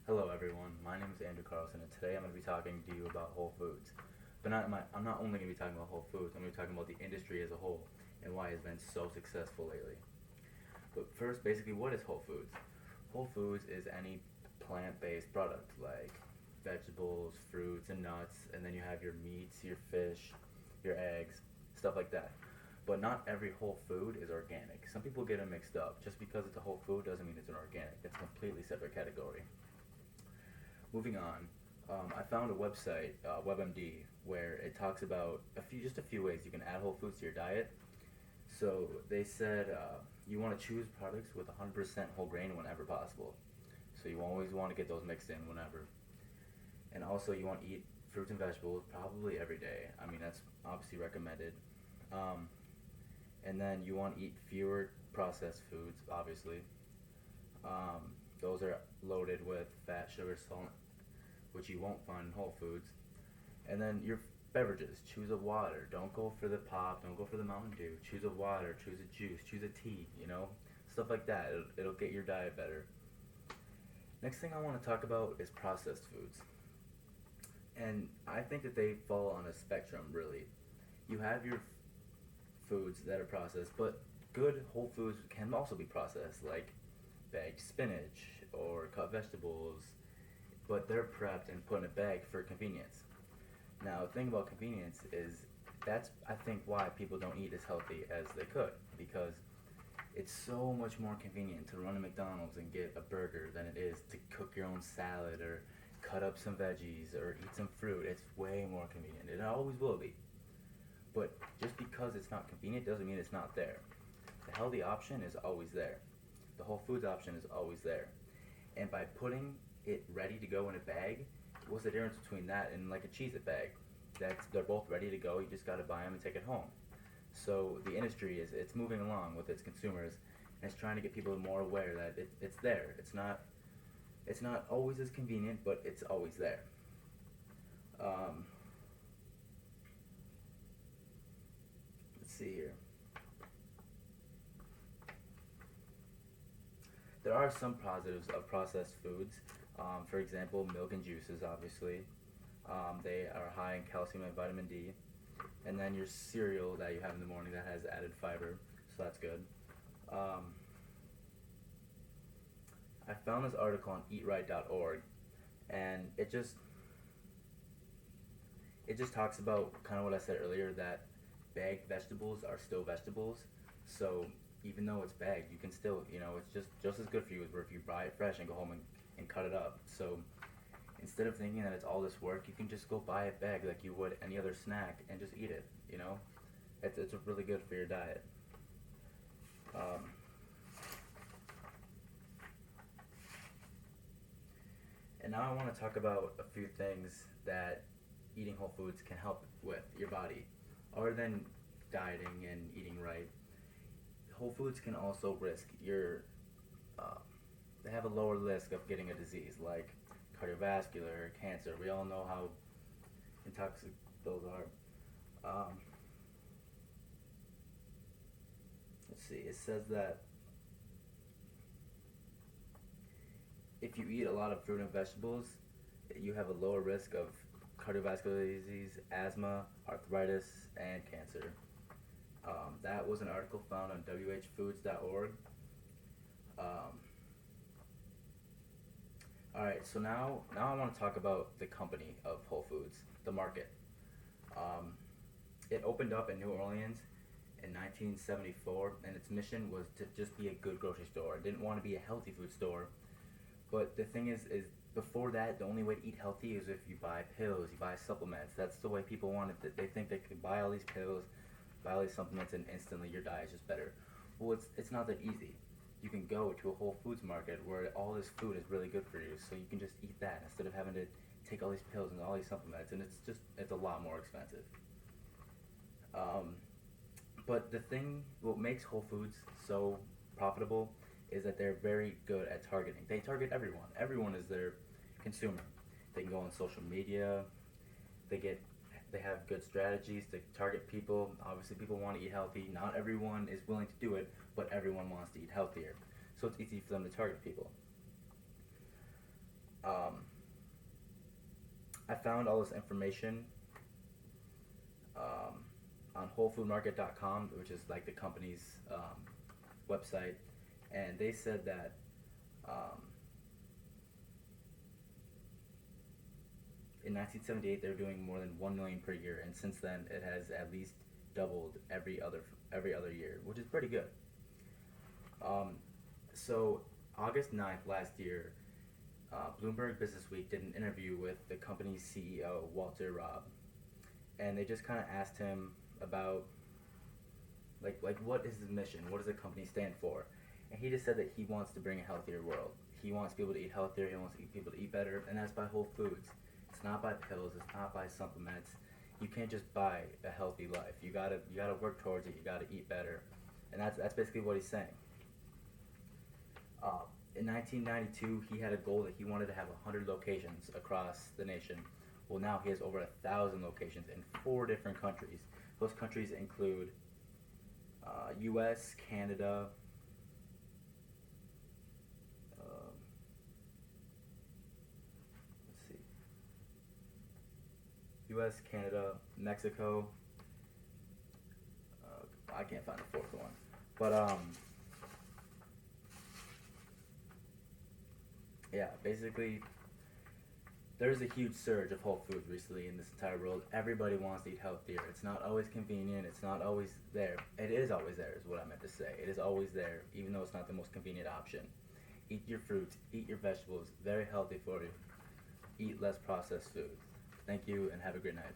Hello everyone, my name is Andrew Carlson and today I'm going to be talking to you about Whole Foods. I'm not only going to be talking about Whole Foods, I'm going to be talking about the industry as a whole and why it's been so successful lately. But first, basically, what is Whole Foods? Whole Foods is any plant-based product like vegetables, fruits, and nuts, and then you have your meats, your fish, your eggs, stuff like that. But not every whole food is organic. Some people get it mixed up. Just because it's a whole food doesn't mean it's an organic. It's a completely separate category. Moving on, I found a website, WebMD, where it talks about just a few ways you can add whole foods to your diet. So they said you want to choose products with 100% whole grain whenever possible. So you always want to get those mixed in whenever. And also you want to eat fruits and vegetables probably every day. I mean that's obviously recommended. Um, and then you want to eat fewer processed foods, obviously. Um, those are loaded with fat, sugar, salt, which you won't find in Whole Foods. And then your beverages, choose a water. Don't go for the pop, don't go for the Mountain Dew. Choose a water, choose a juice, choose a tea, stuff like that. It'll get your diet better. Next thing I want to talk about is processed foods. And I think that they fall on a spectrum, really. You have your foods that are processed, but good whole foods can also be processed, like bagged spinach or cut vegetables, but they're prepped and put in a bag for convenience. Now, the thing about convenience is that's I think why people don't eat as healthy as they could because it's so much more convenient to run to McDonald's and get a burger than it is to cook your own salad or cut up some veggies or eat some fruit. It's way more convenient. It always will be. But just because it's not convenient doesn't mean it's not there. The healthy option is always there. The whole foods option is always there. And by putting it ready to go in a bag, what's the difference between that and like a Cheez-It bag? They're both ready to go. You just got to buy them and take it home. So the industry it's moving along with its consumers, and it's trying to get people more aware that it's there. It's not always as convenient, but it's always there. Um, let's see here. There are some positives of processed foods. For example, milk and juices, obviously. They are high in calcium and vitamin D. And then your cereal that you have in the morning that has added fiber, so that's good. Um, I found this article on eatright.org, and it just talks about kind of what I said earlier that bagged vegetables are still vegetables. So even though it's bagged, you can still, it's just as good for you as if you buy it fresh and go home and cut it up. So instead of thinking that it's all this work, you can just go buy a bag like you would any other snack and just eat it. It's really good for your diet. Um, and now I want to talk about a few things that eating whole foods can help with your body, other than dieting and eating right. Whole foods can also risk your uh, they have a lower risk of getting a disease like cardiovascular, cancer. We all know how intoxic those are. Let's see. It says that if you eat a lot of fruit and vegetables, you have a lower risk of cardiovascular disease, asthma, arthritis, and cancer. That was an article found on whfoods.org. Um, all right, so now I want to talk about the company of Whole Foods, the market. Um, it opened up in New Orleans in 1974, and its mission was to just be a good grocery store. It didn't want to be a healthy food store, but the thing is before that, the only way to eat healthy is if you buy pills, you buy supplements. That's the way people want it. They think they can buy all these pills, buy all these supplements, and instantly your diet is just better. Well, it's not that easy. You can go to a Whole Foods market where all this food is really good for you, so you can just eat that instead of having to take all these pills and all these supplements, and it's a lot more expensive. Um, but what makes Whole Foods so profitable is that they're very good at targeting. They target everyone. Everyone is their consumer. They can go on social media. They get they have good strategies to target people. Obviously, people want to eat healthy. Not everyone is willing to do it, but everyone wants to eat healthier. So it's easy for them to target people. I found all this information on WholeFoodMarket.com, which is like the company's website, and they said that um, in 1978 they were doing more than 1 million per year, and since then it has at least doubled every other year, which is pretty good. Um, so August 9th last year, Bloomberg Businessweek did an interview with the company's CEO, Walter Robb, and they just kind of asked him about like what is his mission, what does the company stand for, and he just said that he wants to bring a healthier world. He wants people to eat healthier. He wants people to eat better, and that's by whole foods. It's not by pills. It's not by supplements. You can't just buy a healthy life. You gotta work towards it. You gotta eat better, and that's basically what he's saying. In 1992, he had a goal that he wanted to have 100 locations across the nation. Well, now he has over 1,000 locations in 4 different countries. Those countries include U.S., Canada, let's see, U.S., Canada, Mexico. I can't find the 4th one, but yeah, basically, there's a huge surge of Whole Foods recently in this entire world. Everybody wants to eat healthier. It's not always convenient. It's not always there. It is always there, is what I meant to say. It is always there, even though it's not the most convenient option. Eat your fruits. Eat your vegetables. Very healthy for you. Eat less processed foods. Thank you, and have a great night.